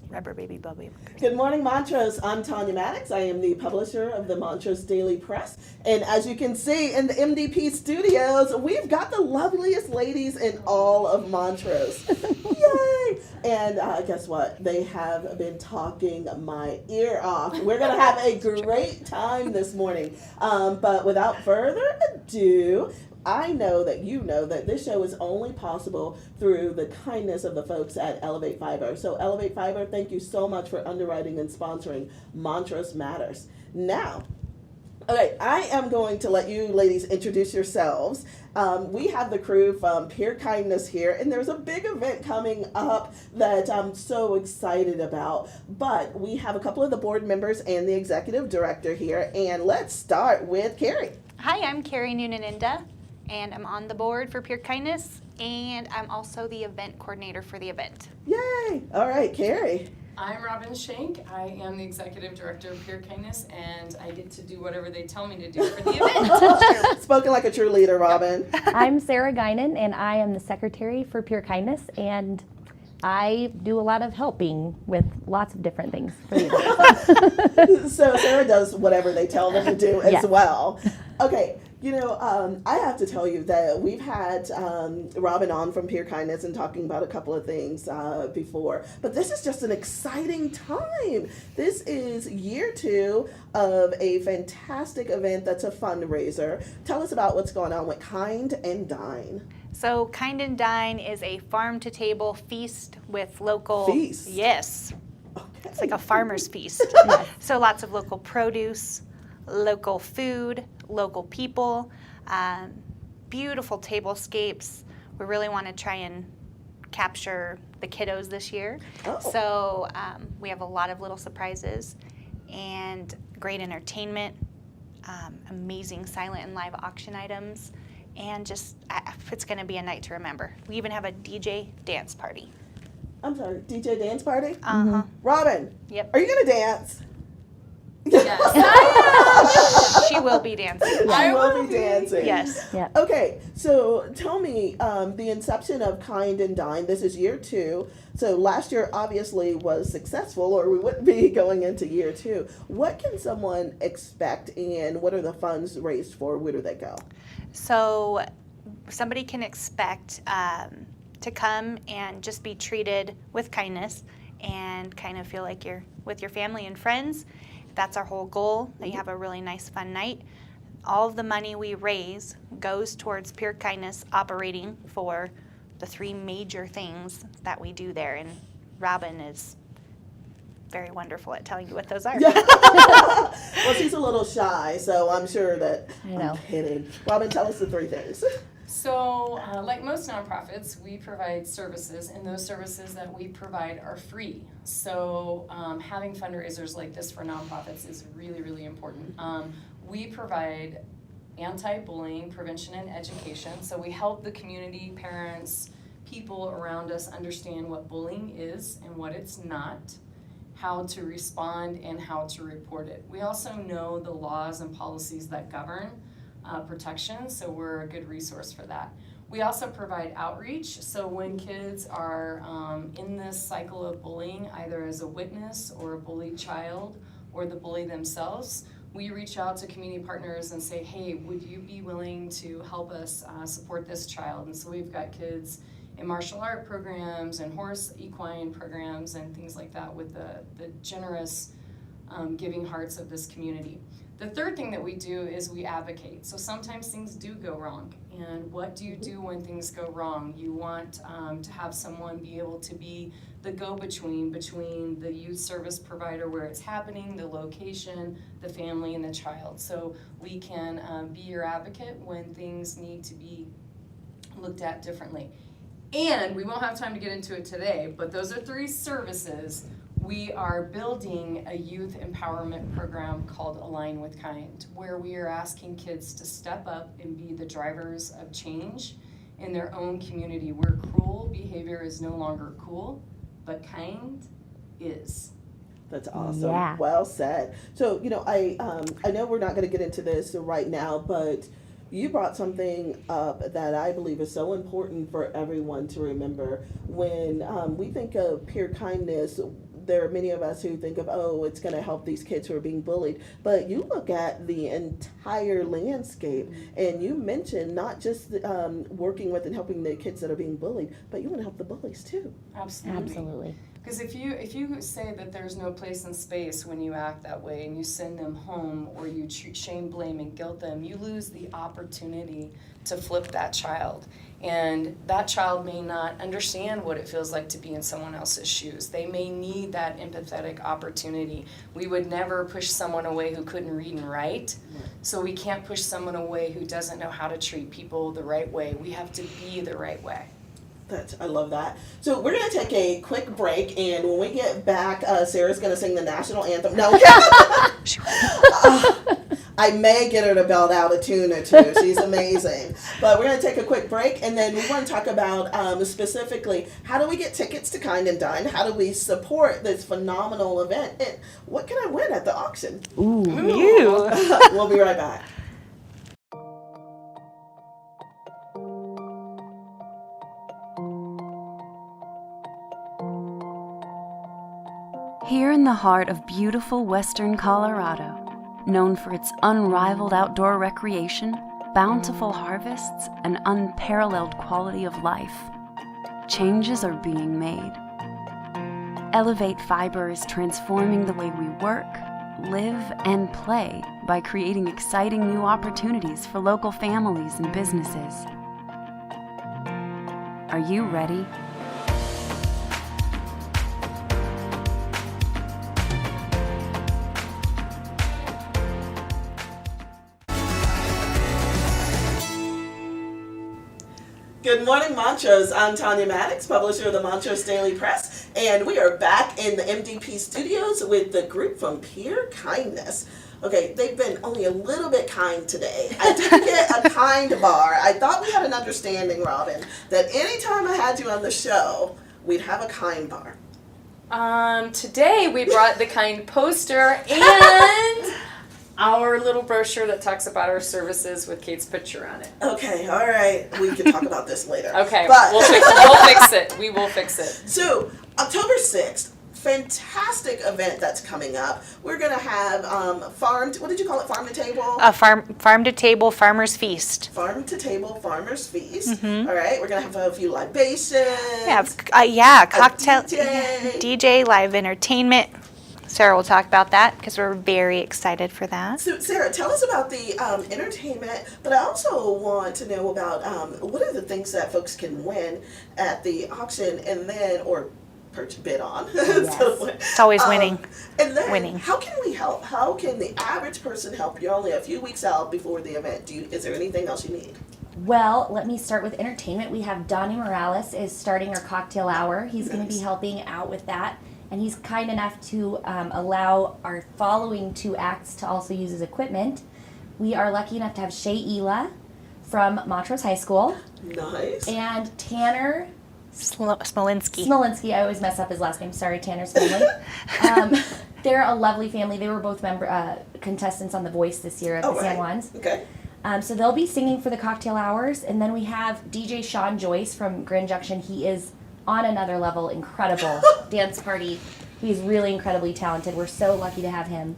Rubber baby bubby. Good morning, Montrose. I'm Tonya Maddox. I am the publisher of the Montrose Daily Press. And as you can see in the MDP studios, we've got the loveliest ladies in all of Montrose. Yay! And guess what? They have been talking my ear off. We're going to have a great time this morning. But without further ado, I know that you know that this show is only possible through the kindness of the folks at Elevate Fiber. So Elevate Fiber, thank you so much for underwriting and sponsoring Montrose Matters. Now, okay, I am going to let you ladies introduce yourselves. We have the crew from PEER Kindness here, and there's a big event coming up that I'm so excited about. But we have a couple of the board members and the executive director here, and let's start with Kerri. Hi, I'm Kerri Noonan-Inda, and I'm on the board for PEER Kindness, and I'm also the event coordinator for the event. Yay! All right, Kerri. I'm Robyn Shank. I am the executive director of PEER Kindness, and I get to do whatever they tell me to do for the event. Spoken like a true leader, Robyn. I'm Sarah Guinan, and I am the secretary for PEER Kindness, and I do a lot of helping with lots of different things for the event. So Sarah does whatever they tell them to do as Yeah. well. Okay, you know, I have to tell you that we've had Robyn on from PEER Kindness and talking about a couple of things before, but this is just an exciting time. This is year 2 of a fantastic event that's a fundraiser. Tell us about what's going on with Kind Dine. So Kind Dine is a farm-to-table feast with local... Feast? Yes. Okay. It's like a farmer's feast. So lots of local produce, local food, local people, beautiful tablescapes. We really want to try and capture the kiddos this year. Oh. So we have a lot of little surprises and great entertainment, amazing silent and live auction items, and just it's going to be a night to remember. We even have a DJ dance party. I'm sorry, DJ dance party? Uh-huh. Robyn, Yep. are you going to dance? Yes. She will be dancing. I will be dancing. Yes. Yeah. Okay, so tell me, the inception of Kind Dine, this is year 2. So last year obviously was successful, or we wouldn't be going into year 2. What can someone expect, and what are the funds raised for? Where do they go? So somebody can expect to come and just be treated with kindness and kind of feel like you're with your family and friends. That's our whole goal, that you have a really nice, fun night. All of the money we raise goes towards PEER Kindness operating for the 3 major things that we do there. And Robyn is very wonderful at telling you what those are. Well, she's a little shy, so I'm sure that I know. I'm kidding. Robyn, tell us the 3 things. So, like most nonprofits, we provide services, and those services that we provide are free. So, having fundraisers like this for nonprofits is really, really important. We provide anti-bullying prevention and education. So we help the community, parents, people around us understand what bullying is and what it's not, how to respond, and how to report it. We also know the laws and policies that govern protection, so we're a good resource for that. We also provide outreach, so when kids are in this cycle of bullying, either as a witness or a bullied child or the bully themselves, we reach out to community partners and say, hey, would you be willing to help us support this child? And so we've got kids in martial art programs and horse equine programs and things like that with the generous giving hearts of this community. The third thing that we do is we advocate. So sometimes things do go wrong. And what do you do when things go wrong? You want to have someone be able to be the go-between between the youth service provider where it's happening, the location, the family, and the child. So we can be your advocate when things need to be looked at differently. And we won't have time to get into it today, but those are 3 services. We are building a youth empowerment program called Align with Kind, where we are asking kids to step up and be the drivers of change in their own community, where cruel behavior is no longer cool, but kind is. That's awesome. Yeah. Well said. So, you know, I know we're not going to get into this right now, but you brought something up that I believe is so important for everyone to remember. When we think of PEER Kindness, there are many of us who think of, oh, it's going to help these kids who are being bullied. But you look at the entire landscape, and you mentioned not just working with and helping the kids that are being bullied, but you want to help the bullies too. Absolutely. Because if you say that there's no place in space when you act that way and you send them home or you shame, blame, and guilt them, you lose the opportunity to flip that child. And that child may not understand what it feels like to be in someone else's shoes. They may need that empathetic opportunity. We would never push someone away who couldn't read and write. So we can't push someone away who doesn't know how to treat people the right way. We have to be the right way. I love that. So we're going to take a quick break, and when we get back, Sarah's going to sing the national anthem. No, I may get her to belt out a tune or two. She's amazing. But we're going to take a quick break, and then we want to talk about specifically how do we get tickets to Kind Dine? How do we support this phenomenal event? And what can I win at the auction? Ooh. You. We'll be right back. Here in the heart of beautiful western Colorado, known for its unrivaled outdoor recreation, bountiful harvests, and unparalleled quality of life, changes are being made. Elevate Fiber is transforming the way we work, live, and play by creating exciting new opportunities for local families and businesses. Are you ready? Good morning, Montrose. I'm Tonya Maddox, publisher of the Montrose Daily Press, and we are back in the MDP studios with the group from PEER Kindness. Okay, they've been only a little bit kind today. I didn't get a kind bar. I thought we had an understanding, Robyn, that anytime I had you on the show, we'd have a kind bar. Today we brought the Kind poster and our little brochure that talks about our services with Kate's picture on it. Okay, all right. We can talk about this later. Okay, But we'll fix it. We will fix it. So, October 6th, fantastic event that's coming up. We're going to have what did you call it, farm to table? Farm to table farmers feast. Farm to table farmers feast. Mm-hmm. All right, we're going to have a few libations. Cocktail, DJ. DJ, live entertainment. Sarah will talk about that because we're very excited for that. So, Sarah, tell us about the entertainment, but I also want to know about what are the things that folks can win at the auction and then, or bid on. Yes. It's always winning. And then, Winning. how can we help? How can the average person help? You're only a few weeks out before the event. Is there anything else you need? Well, let me start with entertainment. We have Donnie Morales is starting our cocktail hour. He's going to be helping out with that. And he's kind enough to allow our following two acts to also use his equipment. We are lucky enough to have Shay Ela from Montrose High School. Nice. And Tanner Smolinski. I always mess up his last name. Sorry, Tanner's family. They're a lovely family. They were both contestants on The Voice this year at the San Juans. Okay. So they'll be singing for the cocktail hours. And then we have DJ Sean Joyce from Grand Junction. He is on another level, incredible dance party. He's really incredibly talented. We're so lucky to have him.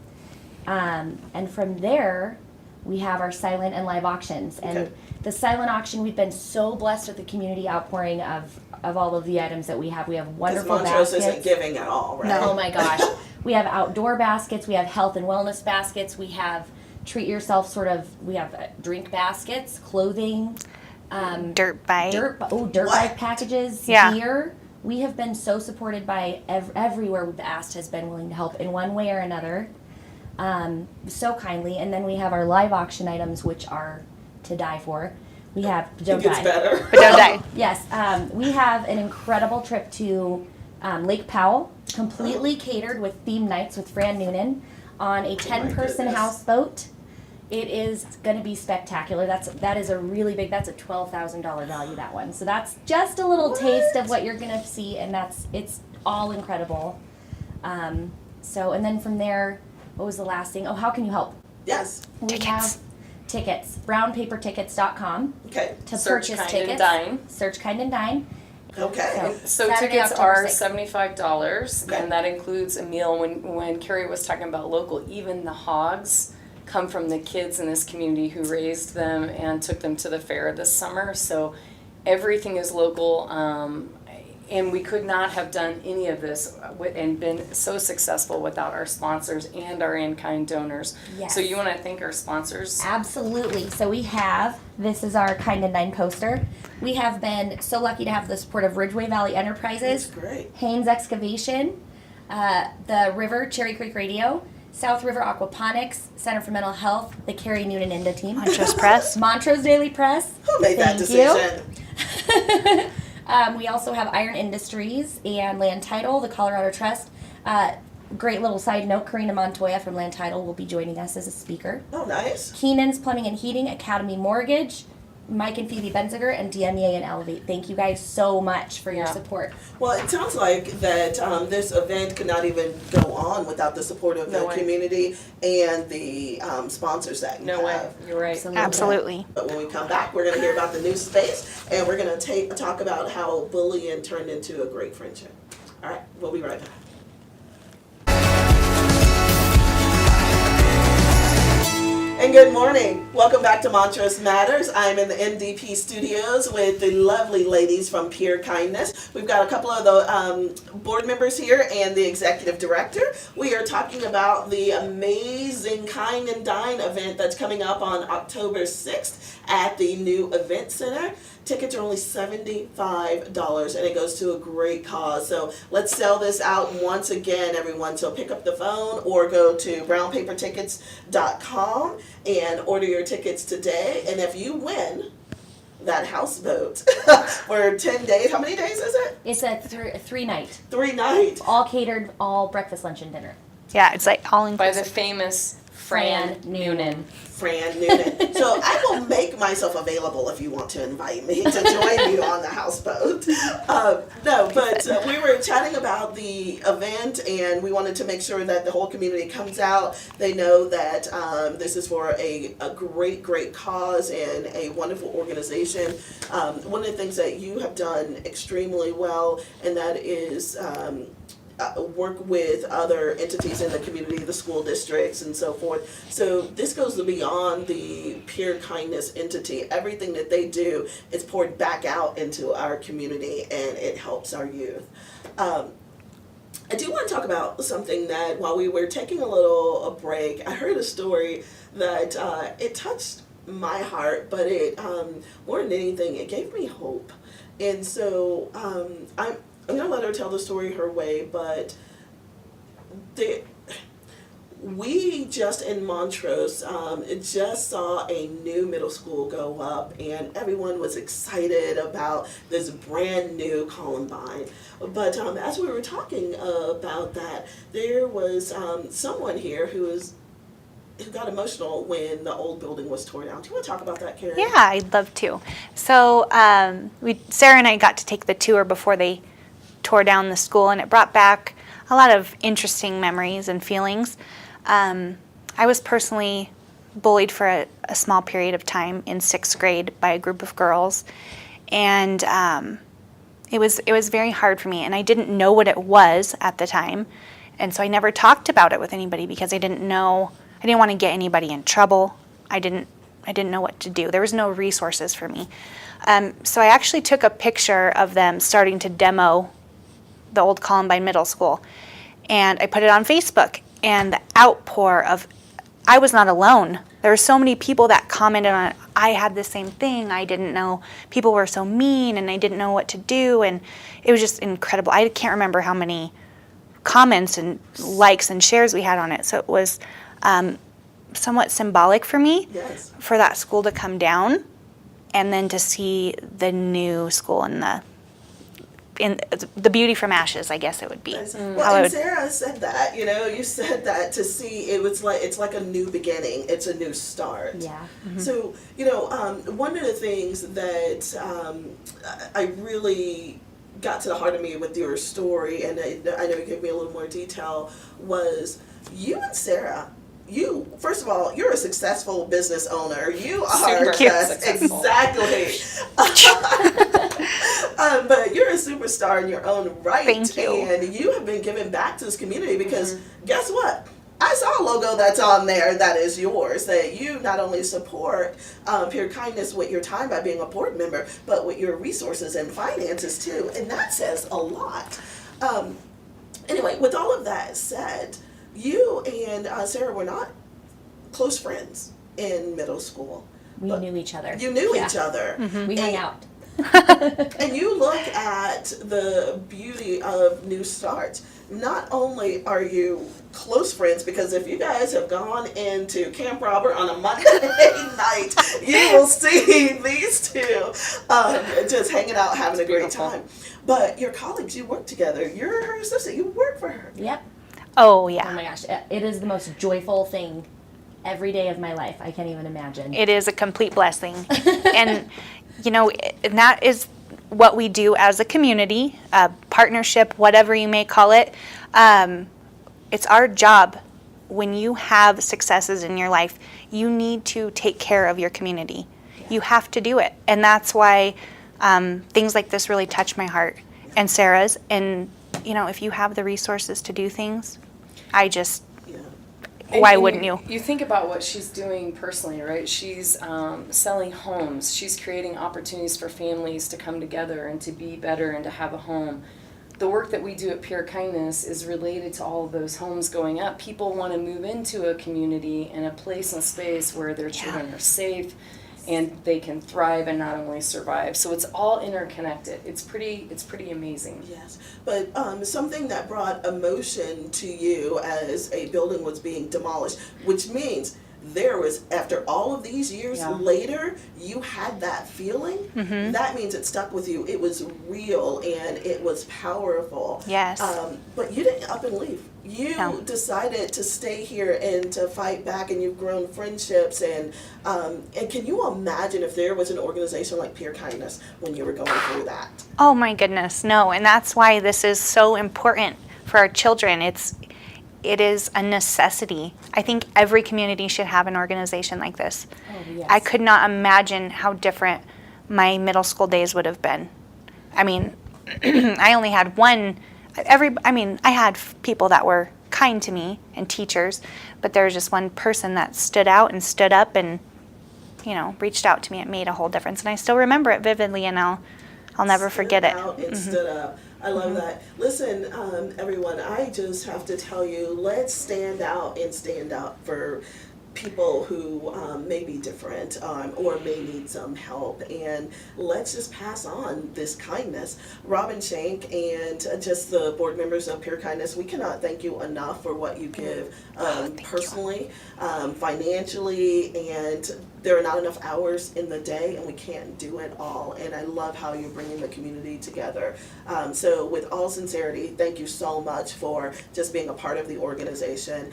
And from there, we have our silent and live auctions. And the silent auction, we've been so blessed with the community outpouring of all of the items that we have. We have wonderful Montrose baskets. isn't giving at all, right? No, oh my gosh. We have outdoor baskets. We have health and wellness baskets. We have treat yourself we have drink baskets, clothing. Dirt bike. Dirt bike packages, gear. We have been so supported by everywhere we've asked has been willing to help in one way or another, so kindly. And then we have our live auction items, which are to die for. We have It gets better. But don't die. Yes, we have an incredible trip to Lake Powell, completely catered with theme nights with Fran Noonan on a 10-person houseboat. It is going to be spectacular. That is a really big. That's a $12,000 value, that one. So that's just a little taste of what you're going to see, and it's all incredible. And then from there, what was the last thing? Oh, how can you help? Yes. We have tickets. Brownpapertickets.com Okay. to Search purchase Kind tickets. and Dine. Search Kind and Dine. Okay. So Saturday, tickets October are 6th. $75, Okay. and that includes a meal. When Kerri was talking about local, even the hogs come from the kids in this community who raised them and took them to the fair this summer. So everything is local, and we could not have done any of this and been so successful without our sponsors and our in-kind donors. Yes. So you want to thank our sponsors? Absolutely. So this is our Kind Dine poster. We have been so lucky to have the support of Ridgeway Valley Enterprises, That's great. Haynes Excavation, the River, Cherry Creek Radio, South River Aquaponics, Center for Mental Health, the Kerri Noonan-Inda team, Montrose Press. Montrose Daily Press. Who made that Thank you. decision? We also have Iron Industries and Land Title, the Colorado Trust. Great little side note, Karina Montoya from Land Title will be joining us as a speaker. Oh, nice. Keenan's Plumbing and Heating, Academy Mortgage, Mike and Phoebe Benziger, and DMEA and Elevate. Thank you guys so much for your Yeah. support. Well, it sounds like that this event could not even go on without the support of the No way. community and the sponsors that you No way. have. You're right. Absolutely. But when we come back, we're going to hear about the new space, and we're going to talk about how bullying turned into a great friendship. All right, we'll be right back. And good morning. Welcome back to Montrose Matters. I'm in the MDP studios with the lovely ladies from PEER Kindness. We've got a couple of the board members here and the executive director. We are talking about the amazing Kind Dine event that's coming up on October 6th at the new event center. Tickets are only $75 and it goes to a great cause. So let's sell this out once again, everyone. So pick up the phone or go to brownpapertickets.com and order your tickets today. And if you win that houseboat for 10 days, how many days is it? It's a three night, 3 nights. all catered, all breakfast, lunch, and dinner. Yeah, it's like all By inclusive. the famous Fran Noonan. Fran Noonan. So I will make myself available if you want to invite me to join you on the houseboat. We were chatting about the event, and we wanted to make sure that the whole community comes out. They know that this is for a great, great cause and a wonderful organization. One of the things that you have done extremely well, and that is work with other entities in the community, the school districts and so forth. So this goes beyond the PEER Kindness entity. Everything that they do is poured back out into our community, and it helps our youth. I do want to talk about something that while we were taking a break, I heard a story that it touched my heart, but it more than anything, it gave me hope. And so I'm going to let her tell the story her way, but we just in Montrose just saw a new middle school go up, and everyone was excited about this brand new Columbine. But as we were talking about that, there was someone here who got emotional when the old building was torn down. Do you want to talk about that, Kerri? Yeah, I'd love to. So Sarah and I got to take the tour before they tore down the school, and it brought back a lot of interesting memories and feelings. I was personally bullied for a small period of time in 6th grade by a group of girls, and it was very hard for me, and I didn't know what it was at the time, and so I never talked about it with anybody because I didn't want to get anybody in trouble. I didn't know what to do. There was no resources for me. So I actually took a picture of them starting to demo the old Columbine Middle School, and I put it on Facebook, and the outpour of, I was not alone. There were so many people that commented on it. I had the same thing. I didn't know, people were so mean, and I didn't know what to do, and it was just incredible. I can't remember how many comments and likes and shares we had on it, so it was somewhat symbolic for me. Yes. For that school to come down, and then to see the new school in the beauty from ashes, I guess it would be. Well, and Sarah said that, you said that to see it's like a new beginning. It's a new start. Yeah. Mm-hmm. So, one of the things that I really got to the heart of me with your story, and I know you gave me a little more detail, was you and Sarah. First of all, you're a successful business owner. You are Super just successful. exactly. But you're a superstar in your own right. Thank you. And you have been giving back to this community because guess what? I saw a logo that's on there that is yours, that you not only support PEER Kindness with your time by being a board member, but with your resources and finances too. And that says a lot. Anyway, with all of that said, you and Sarah were not close friends in middle school. We knew each other. You knew Yeah. each other. We hung out. And you look at the beauty of new starts. Not only are you close friends, because if you guys have gone into Camp Robert on a Monday night, you will see these two just hanging out, having a great time. But your colleagues, you work together. You're her assistant. You work for her. Yep. Oh, Oh yeah. my gosh, it is the most joyful thing every day of my life. I can't even imagine. It is a complete blessing. And, you know, and that is what we do as a community, a partnership, whatever you may call it. It's our job. When you have successes in your life, you need to take care of your community. You have to do it. And that's why things like this really touch my heart and Sarah's. And, you know, if you have the resources to do things, I just, why wouldn't you? You think about what she's doing personally, right? She's selling homes. She's creating opportunities for families to come together and to be better and to have a home. The work that we do at PEER Kindness is related to all of those homes going up. People want to move into a community and a place and space where their children are safe and they can thrive and not only survive. So it's all interconnected. It's pretty amazing. Yes, but something that brought emotion to you as a building was being demolished, which means there was, after all of these years later, you had that feeling. That means it stuck with you. It was real and it was powerful. Yes. But you didn't up and leave. You decided to stay here and to fight back, and you've grown friendships. And can you imagine if there was an organization like PEER Kindness when you were going through that? Oh my goodness, no. And that's why this is so important for our children. It is a necessity. I think every community should have an organization like this. Oh, yes. I could not imagine how different my middle school days would have been. I mean, I only had one. I had people that were kind to me and teachers, but there was just one person that stood out and stood up and, you know, reached out to me. It made a whole difference, and I still remember it vividly, and I'll never forget it. Stood out and stood up. I love that. Listen, everyone, I just have to tell you, let's stand out and stand up for people who may be different or may need some help, and let's just pass on this kindness. Robyn Shank and just the board members of PEER Kindness, we cannot thank you enough for what you give personally, financially, and there are not enough hours in the day and we can't do it all, and I love how you're bringing the community together. So with all sincerity, thank you so much for just being a part of the organization.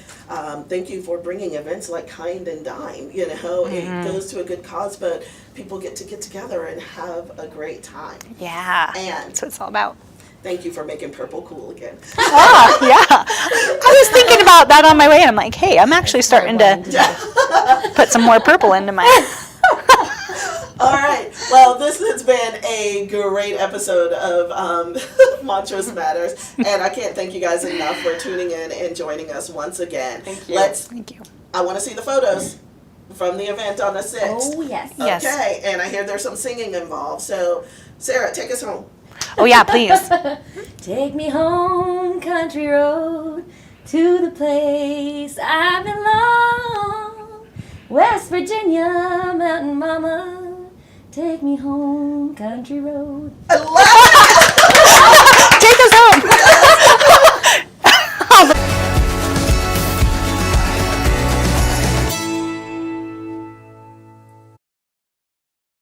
Thank you for bringing events like Kind Dine. You know, it goes to a good cause, but people get together and have a great time. Yeah, And that's what it's all about. thank you for making purple cool again. Oh, yeah. I was thinking about that on my way, and I'm like, hey, I'm actually starting to put some more purple into my... All right. Well, this has been a great episode of Montrose Matters, and I can't thank you guys enough for tuning in and joining us once again. Thank you. Thank you. I want to see the photos from the event on the 6th. Oh, yes. Yes. Okay, and I hear there's some singing involved. So, Sarah, take us home. Oh, yeah, please. Take me home, country road, to the place I belong. West Virginia, mountain mama, take me home, country road. I love it!